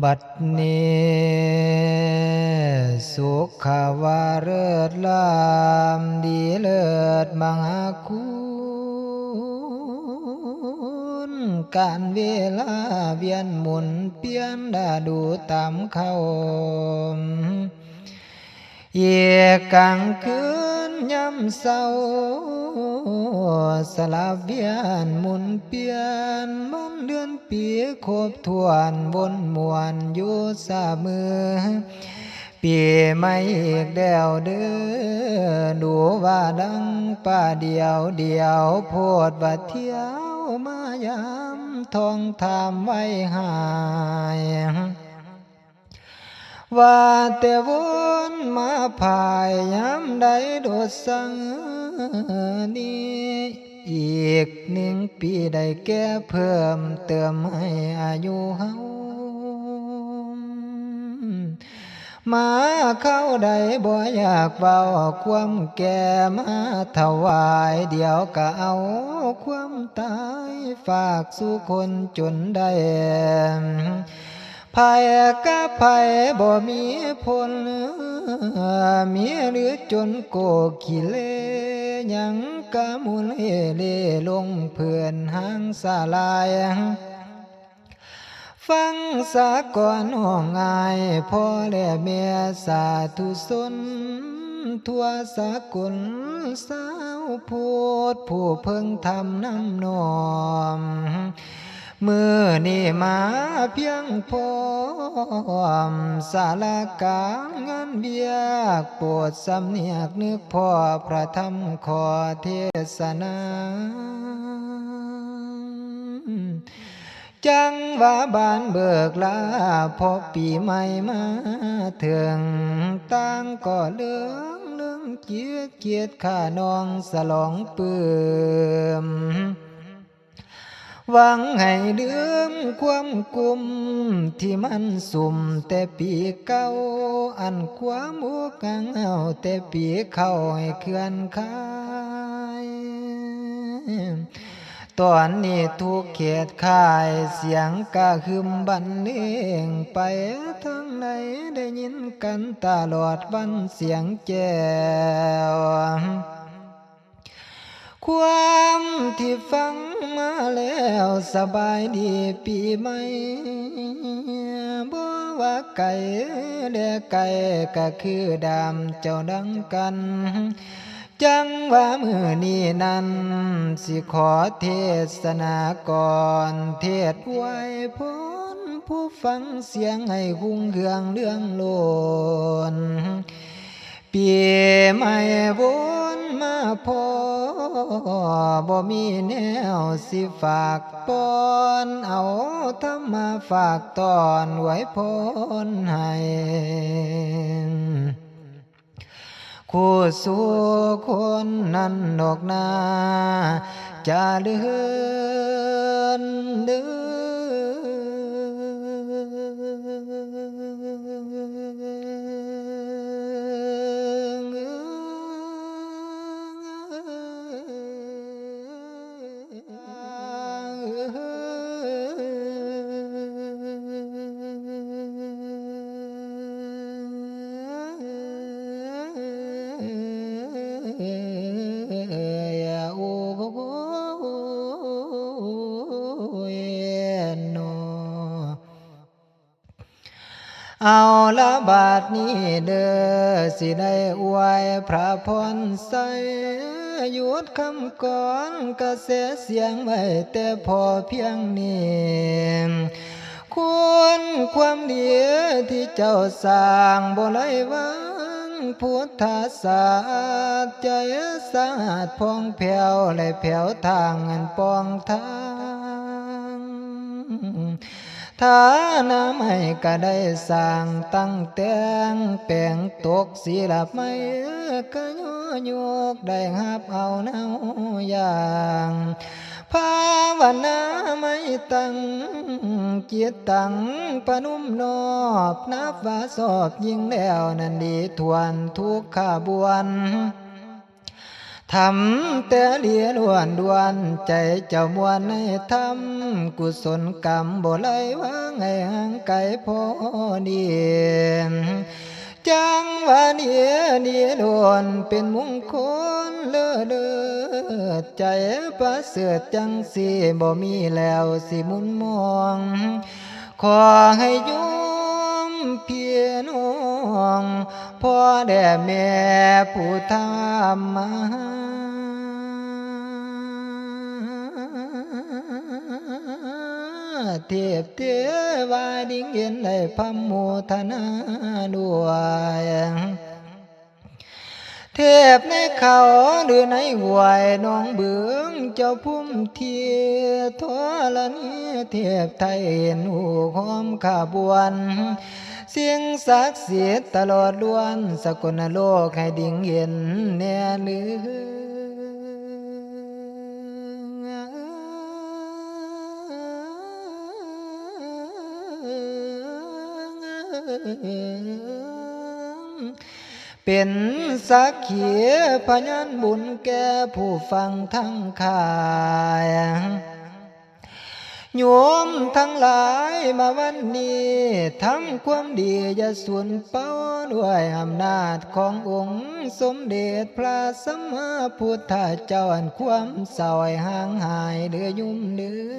บัดนี้สุขวาเลิศลามดีเลิศมหาคุณการเวลาเวียนหมุนเปลี่ยนดาดูตามเขาเอียกลางคืนย่ำเศร้าสลับเวียนหมุนเปลี่ยนมันเดือนปีครบถ้วนบนมวนอยู่สามือปีไม่อีกเดียวเด้อดูว่าดังป่าเดียวเดียวโพดว่าเที่ยวมายามทองทามไว้หายว่าแต่วนมาภายยามใดโดดสังนี้อีก1 ปีได้แก่เพิ่มเติมให้อายุเฮามาเข้าใดบ่อยากเฝ้าความแก่มาถวายเดี๋ยวก็เอาความตายฝากสู่คนจนได้ภัยกับภัยบ่มีผลมีหรือจนโกขี้เลยังกะมุนเลลงเพื่อนหางสาลายฟังสะก่อนห้องอายพ่อและแม่สาธุชนทั่วสากลสาวพูดผู้เพิ่งทำน้ำนอมมือนี่มาเพียงพร้อมสาลากางานเบียกโปรดสำเนียกนึกพ่อพระธรรมขอเทศนาจังว่าบานเบิกลาพอปีใหม่มาถึงต่างก็เรื่องเกียรติข้านองสลองปื้มหวังให้ลืมความกุมที่มันสุ่มแต่ปีเก่าอันความอุกังเอาแต่ปีเข้าให้เคลื่อนคายตอนนี้ทุกเขตข่ายเสียงกะหึมบันเลงไปทั้งไหนได้ยินกันตลอดวันเสียงแจ้วความที่ฟังมาแล้วสบายดีปีใหม่บ่ว่าไก่แด่ไก่ก็คือดามเจ้าดังกันจังว่ามือนี้นั้นสิขอเทศนาก่อนเทศไว้พ้นผู้ฟังเสียงให้คุ้งเรืองเรื่องโลนปีใหม่วนมาพอบ่มีแนวสิฝากปอนเอาธรรมาฝากตอนไว้พรให้คู่สู่คนนั้นดอกนาจะเลื่อนเดืเอาละบาดนี้เด้อสิได้อวยพระพรใสหยุดคำก่อนกระแสเสียงไว้แต่พอเพียงนี้คุณความดีที่เจ้าสร้างบ่ไหลวังพุทธศาสตร์ใจสะอาดพองแผ้วและแผ้วทางอันปองทางฐานะไม่ก็ได้สร้างตั้งแต่งแปลงตกศิลปไม่ก็โยกได้หับเอาเนาอย่างภาวนาไม่ตั้งจิตตั้งปนุมนอบนับว่าสอบยิ่งแล้วนั่นดีทวนทุกขบวน ทำแต่เลียล้วนดวนใจเจ้ามวลในธรรมกุศลกรรมบ่ไหลวางไงห่างไกลพอดีจังว่าเนียล้วนเป็นมงคลเลิศใจประเสริฐจังสิบ่มีแล้วสิมุนมองขอให้โยมเพียรน้องพ่อแด่แม่ผู้ทำมาเทพเทวาดิ่งเย็นได้พัมโมทนาด้วยเทพในเขาหรือในหวยน้องเบืองเจ้าพุ่มเทียทอละนี้เทพไทยเห็นหูหอมขาบวนเสียงศักดิ์สิทธิ์ตลอดล้วนสกลโลกให้ดิ่งเห็นแน่ลือเป็นสักขีพยานบุญแก่ผู้ฟังทั้งข่ายโยมทั้งหลายมาวันนี้ทำความดีอย่าสูญเป้าด้วยอำนาจขององค์สมเด็จพระสัมมาพุทธเจ้าอันความเศร้าห่างหายเดือยุ่มเดือ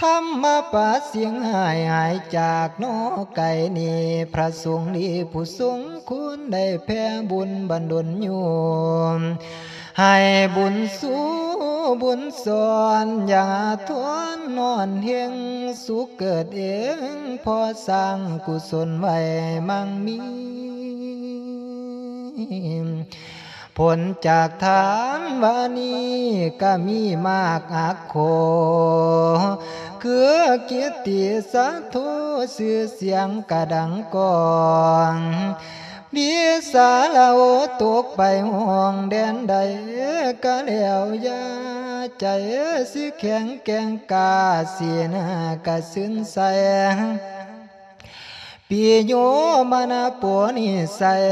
ธรรมปาเสียงหายจากนอไก่นี้พระสงฆ์ดีผู้ทรงคุณได้แผ่บุญบันดลโยมให้บุญสู้บุญสอนอย่าทวนนอนเฮียงสุขเกิดเองพอสร้างกุศลไว้มั่งมีผลจากทานวานีก็มีมากอักโขคือเกียรติสัทธุสื่อเสียงกระดังก่อนวิสาลาโอตกไปห้องแดนใดก็แล้วยาใจสิแข็งแกงกาเสียนากะสินใสปีโยมานาปัวนิสัย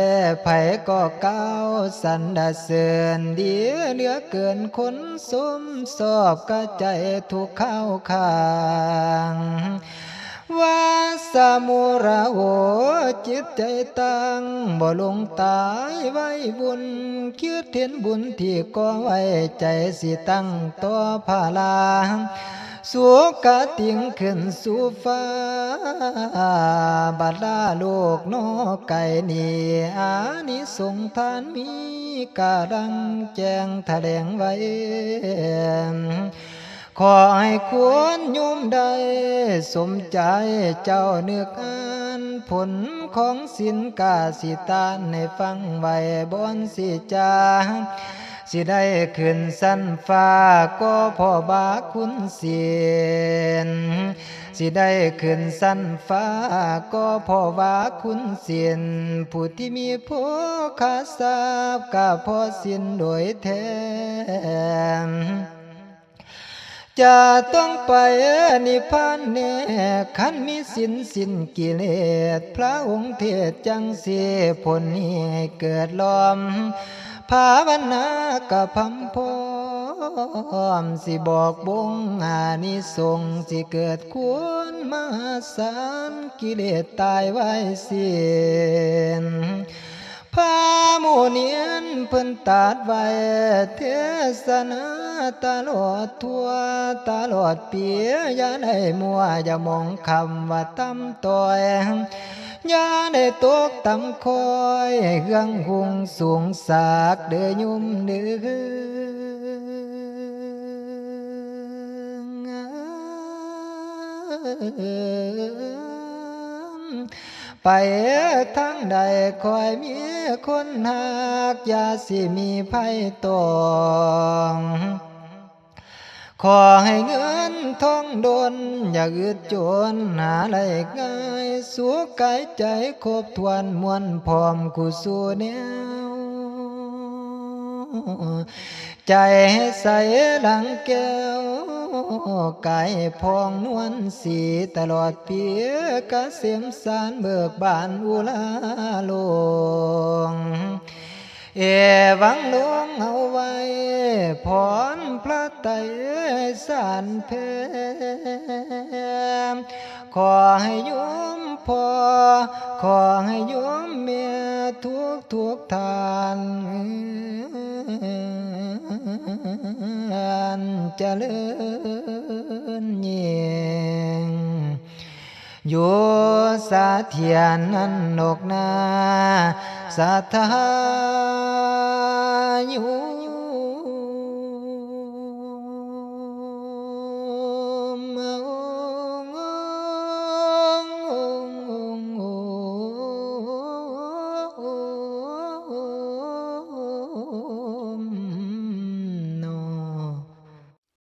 ไผก็ก้าวสันดาเสือนดีเหลือเกินคนสมสอบกะใจทุกข้าวข้างวาสมุระโอจิตใจตั้งบ่ลงตายไว้บุญคิดเห็นบุญที่ก่อไว้ใจสิตั้งต่อภาลาสุกติงขึ้นสู่ฟ้าบัดลาโลกนอกไก่นี่อานิสงส์ทานมีกาดังแจ้งแถลงไว้ขอให้ควรโยมได้สมใจเจ้าเนื้อการผลของศีลกาสิตานให้ฟังไว้บนสิจาสิได้ขึ้นสั้นฟ้าก็พ่อบาคุณเสียนสิได้ขึ้นสั้นฟ้าก็พ่อว่าคุณเสียนผู้ที่มีโภคทรัพย์ก็พอสิ้นโดยแท้จะต้องไปนิพพานแน่ขันมีสิ้นกิเลสพระองค์เทศจังเสียผลนี้ให้เกิดลมภาวนากับพัมพร้อมสิบอกบงอานิสงส์สิเกิดควรมหาศาลกิเลสตายไว้เสียนพาโมเนียนเพิ่นตัดไว้เทศนาตลอดทั่วตลอดปีอย่าได้มัวอย่ามองคำว่าตำต่อยอย่าได้ตกต่ำคอยเฮืองหุงสูงสากเดือยุ่มเดือไปทางใดคอยมีคนหักอย่าสิมีภัยตองขอให้เงินทองดนอย่าอึดจนหาไหลง่ายสุขกายใจครบถ้วนมวลพร้อมกุศลแนวใจให้ใสดังแก้วกายพองนวลสีตลอดปีกะเสียมสารเบิกบานอุลาโลง เอวังหลวงเอาไว้พรพระไตรสารเพมขอให้โยมพ่อขอให้โยมแม่ทุกท่านเจริญยิ่งอยู่สาเทียนนันนกนาสัทธาอยู่